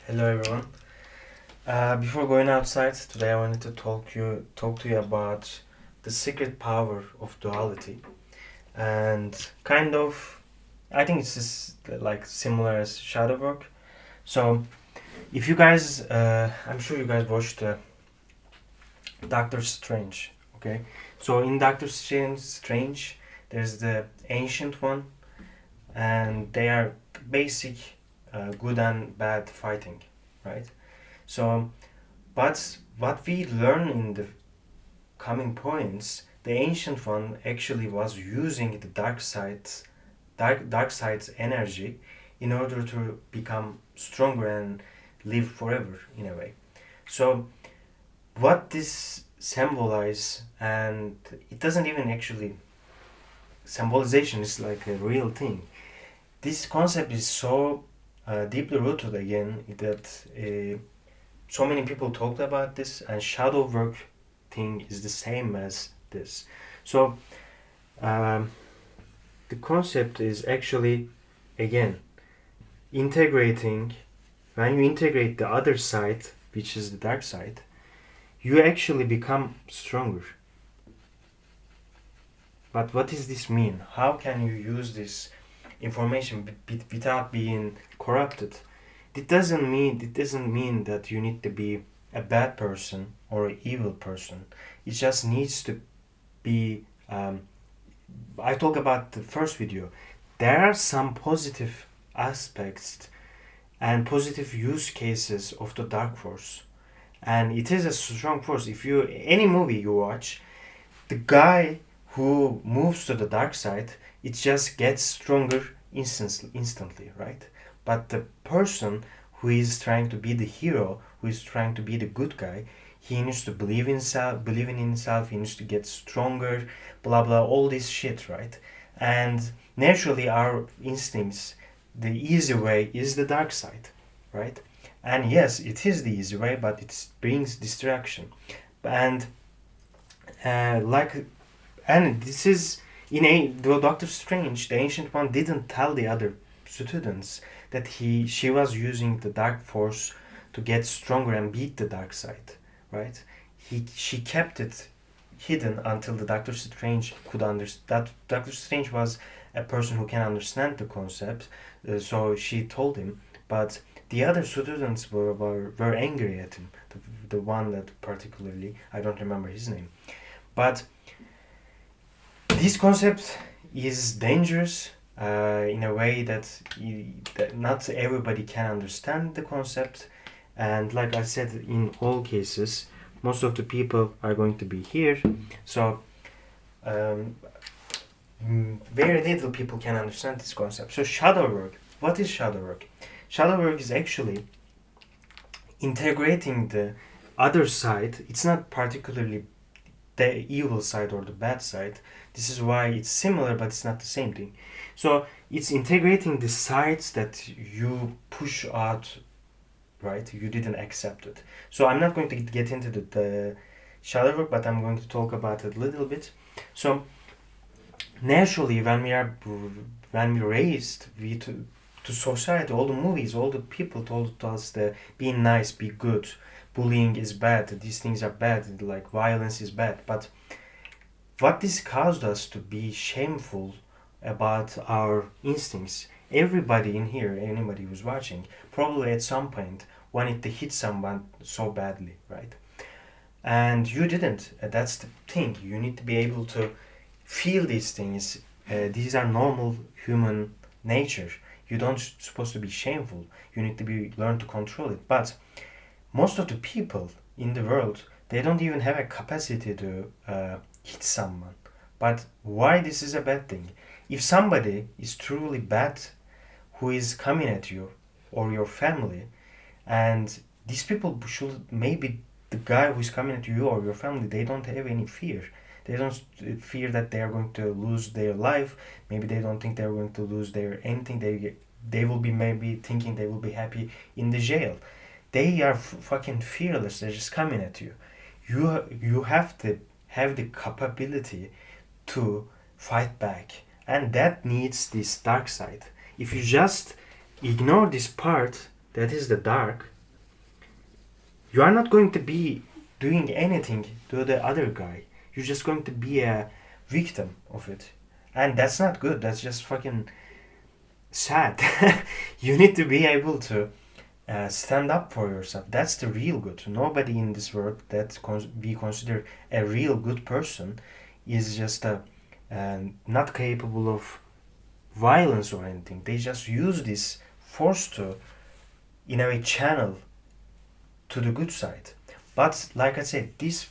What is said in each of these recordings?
Hello everyone. Before going outside today, I wanted to talk to you about the secret power of duality, and kind of, I think it's just like similar as shadow work. So, if you guys, I'm sure you guys watched Doctor Strange. Okay, so in Strange, there's the ancient one, and they are basic, good and bad fighting, right? So but what we learn in the coming points, the ancient one actually was using the dark side's energy in order to become stronger and live forever in a way. So what this symbolize, and it doesn't even actually symbolization is like a real thing. This concept is so deeply rooted again that so many people talked about this, and shadow work thing is the same as this. So um, the concept is actually, again, integrating. When you integrate the other side, which is the dark side, you actually become stronger. But what does this mean? How can you use this information without being corrupted? It doesn't mean that you need to be a bad person or an evil person. It just needs to be. I talk about the first video. There are some positive aspects and positive use cases of the dark force, and it is a strong force. If you any movie you watch, the guy who moves to the dark side, it just gets stronger instantly, right? But the person who is trying to be the hero, who is trying to be the good guy, he needs to believe in himself, he needs to get stronger, blah blah, all this shit, right? And naturally, our instincts, the easy way is the dark side, right? And yes, it is the easy way, but it brings distraction. And like and this is in a the Doctor Strange, the ancient one didn't tell the other students that she was using the dark force to get stronger and beat the dark side, right? She kept it hidden until the Doctor Strange could understand. That Doctor Strange was a person who can understand the concept, so she told him. But the other students were angry at him. The one that particularly, I don't remember his name, but this concept is dangerous in a way that not everybody can understand the concept, and like I said, in all cases most of the people are going to be here, so um, very little people can understand this concept. So shadow work, what is shadow work? Shadow work is actually integrating the other side. It's not particularly the evil side or the bad side. This is why it's similar, but it's not the same thing. So it's integrating the sides that you push out, right? You didn't accept it. So I'm not going to get into the shadow work, but I'm going to talk about it a little bit. So naturally, when we raised to society, all the movies, all the people told us that being nice, be good, bullying is bad, these things are bad, like violence is bad. But what this caused us to be shameful about our instincts. Everybody in here, anybody who's watching, probably at some point wanted to hit someone so badly, right? And you didn't. That's the thing. You need to be able to feel these things. These are normal human nature. You don't supposed to be shameful. You need to be learn to control it. But most of the people in the world, they don't even have a capacity to hit someone. But why this is a bad thing? If somebody is truly bad who is coming at you or your family, and these people should, maybe the guy who is coming at you or your family, they don't have any fear. They don't fear that they are going to lose their life. Maybe they don't think they're going to lose their anything. They will be maybe thinking they will be happy in the jail. They are fucking fearless. They're just coming at you. You have to have the capability to fight back, and that needs this dark side. If you just ignore this part that is the dark, you are not going to be doing anything to the other guy. You're just going to be a victim of it. And that's not good. That's just fucking sad. You need to be able to stand up for yourself. That's the real good. Nobody in this world that we consider a real good person is just not capable of violence or anything. They just use this force to, in a way, channel to the good side. But like I said, this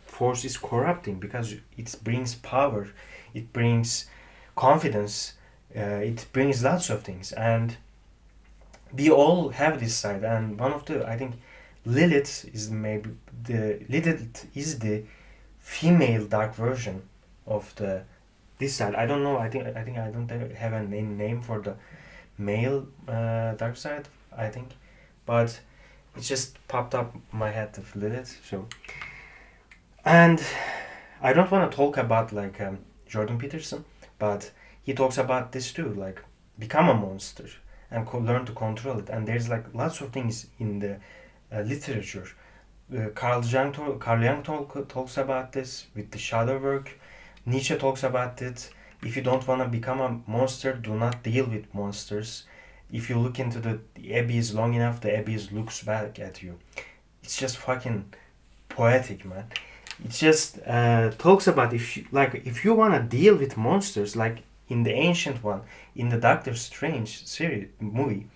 force is corrupting because it brings power, it brings confidence, it brings lots of things, and we all have this side. And one of the, I think, Lilith is the female dark version of the this side. I don't know. I think I don't have a name for the male dark side. I think, but it just popped up my head of Lilith. So, and I don't want to talk about like Jordan Peterson, but he talks about this too, like become a monster and learn to control it. And there's like lots of things in the literature. Carl Jung talks about this with the shadow work. Nietzsche talks about it. If you don't want to become a monster, do not deal with monsters. If you look into the abyss long enough, the abyss looks back at you. It's just fucking poetic, man. It just talks about if you want to deal with monsters, like in the ancient one, in the Doctor Strange series movie,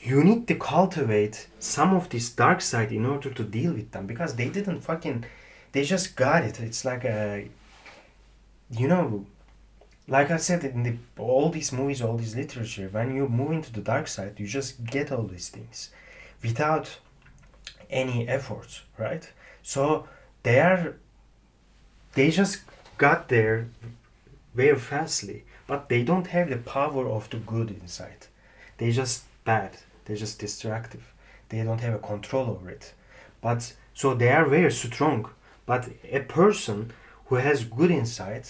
you need to cultivate some of this dark side in order to deal with them, because they didn't fucking, they just got it. It's like a, you know, like I said, in all these movies, all this literature, when you move into the dark side, you just get all these things without any effort, right? So they are, they just got there very fastly, but they don't have the power of the good inside. They just bad. They're just destructive. They don't have a control over it. But so they are very strong. But a person who has good inside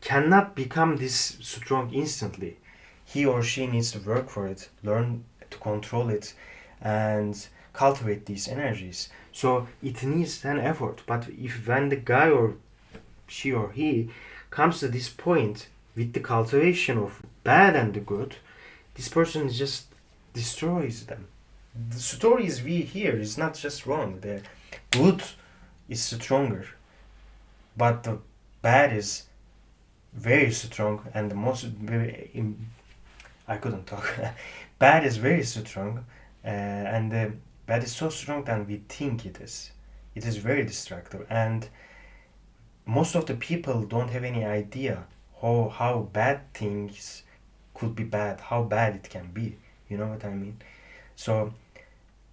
cannot become this strong instantly. He or she needs to work for it, learn to control it, and cultivate these energies. So it needs an effort. But if when the guy or she or he comes to this point with the cultivation of bad and the good, this person just destroys them. The stories we hear is not just wrong. The good is stronger, but the bad is very strong, and the most I couldn't talk. Bad is very strong, and the bad is so strong than we think it is. It is very destructive, and most of the people don't have any idea how bad things could be bad, how bad it can be. You know what I mean? So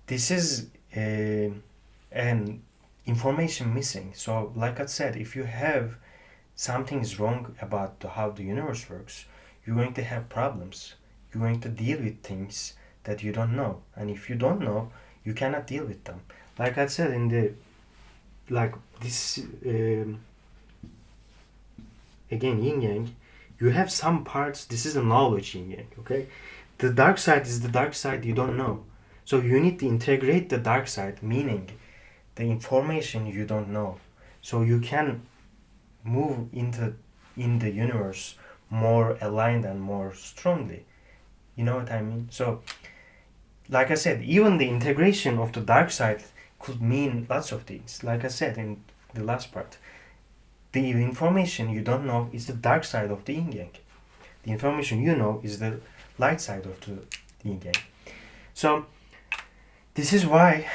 this is an information missing. So like I said, if you have something is wrong about how the universe works, you're going to have problems. You're going to deal with things that you don't know, and if you don't know, you cannot deal with them. Like I said in the like this again yin yang, you have some parts. This is a knowledge yin yang. Okay, the dark side is the dark side you don't know, so you need to integrate the dark side, meaning the information you don't know, so you can move in the universe more aligned and more strongly. You know what I mean? So like I said, even the integration of the dark side could mean lots of things. Like I said in the last part, the information you don't know is the dark side of the yin yang. The information you know is the light side of the yin yang. So this is why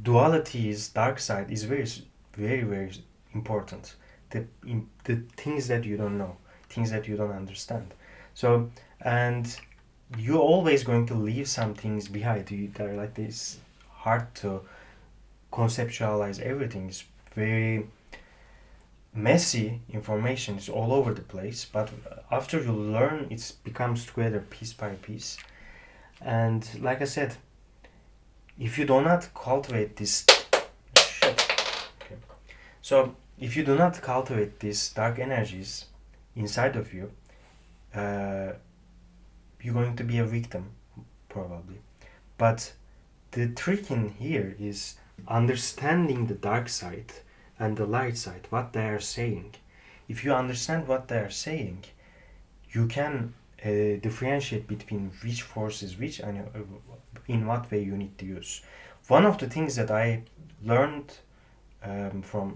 duality's dark side is very important. The things that you don't know, things that you don't understand. So, and you're always going to leave some things behind. They're like this hard to conceptualize everything. It's very messy information. It's all over the place. But after you learn, it becomes together piece by piece. And like I said, if you do not cultivate this shit, okay. So if you do not cultivate these dark energies inside of you, you're going to be a victim probably. But the trick in here is understanding the dark side and the light side, what they are saying. If you understand what they are saying, you can differentiate between which force is which and in what way you need to use. One of the things that I learned from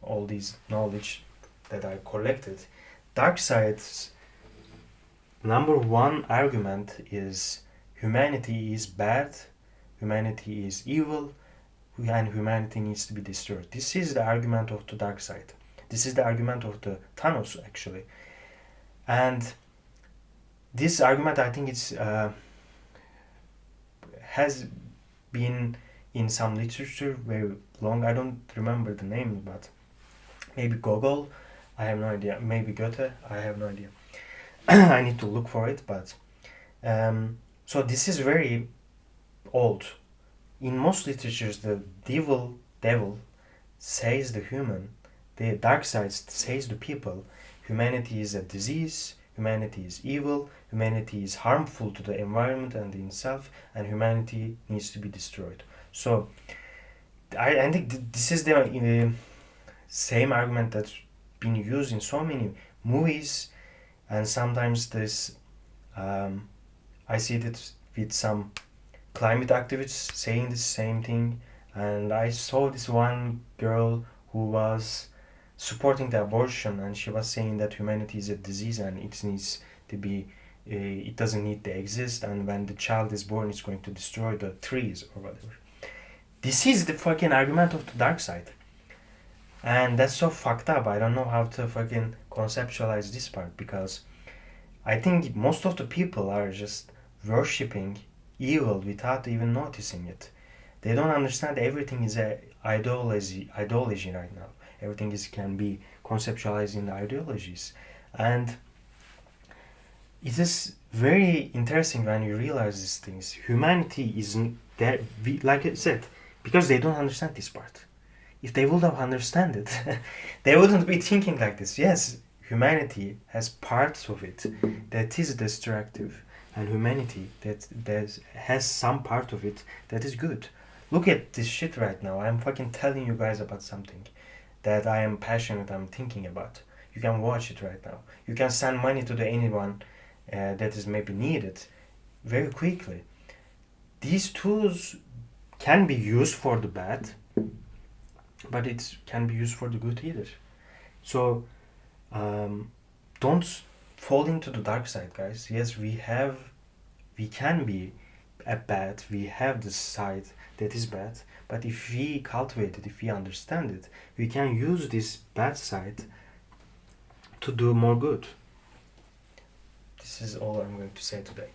all these knowledge that I collected, dark side's number one argument is humanity is bad, humanity is evil, and humanity needs to be destroyed. This is the argument of the dark side. This is the argument of the Thanos actually. And this argument, I think it's has been in some literature very long. I don't remember the name, but maybe Gogol, I have no idea. Maybe Goethe, I have no idea. I need to look for it, but so this is very old. In most literatures, the devil says the human, the dark side says the people, humanity is a disease, humanity is evil, humanity is harmful to the environment and itself, and humanity needs to be destroyed. So I think this is the same argument that's been used in so many movies, and sometimes this I see it with some climate activists saying the same thing. And I saw this one girl who was supporting the abortion, and she was saying that humanity is a disease and it needs to be it doesn't need to exist, and when the child is born it's going to destroy the trees or whatever. This is the fucking argument of the dark side, and that's so fucked up. I don't know how to fucking conceptualize this part, because I think most of the people are just worshipping evil without even noticing it. They don't understand everything is a ideology right now. Everything is can be conceptualized in ideologies, and it is very interesting when you realize these things. Humanity isn't there, like I said, because they don't understand this part. If they would have understand it, they wouldn't be thinking like this. Yes, humanity has parts of it that is destructive, and humanity that has some part of it that is good. Look at this shit right now. I'm fucking telling you guys about something that I am passionate, I'm thinking about. You can watch it right now. You can send money to anyone that is maybe needed very quickly. These tools can be used for the bad, but it can be used for the good either. So don't fall into the dark side, guys. Yes, we can be a bad, we have this side that is bad, but if we cultivate it, if we understand it, we can use this bad side to do more good. This is all I'm going to say today.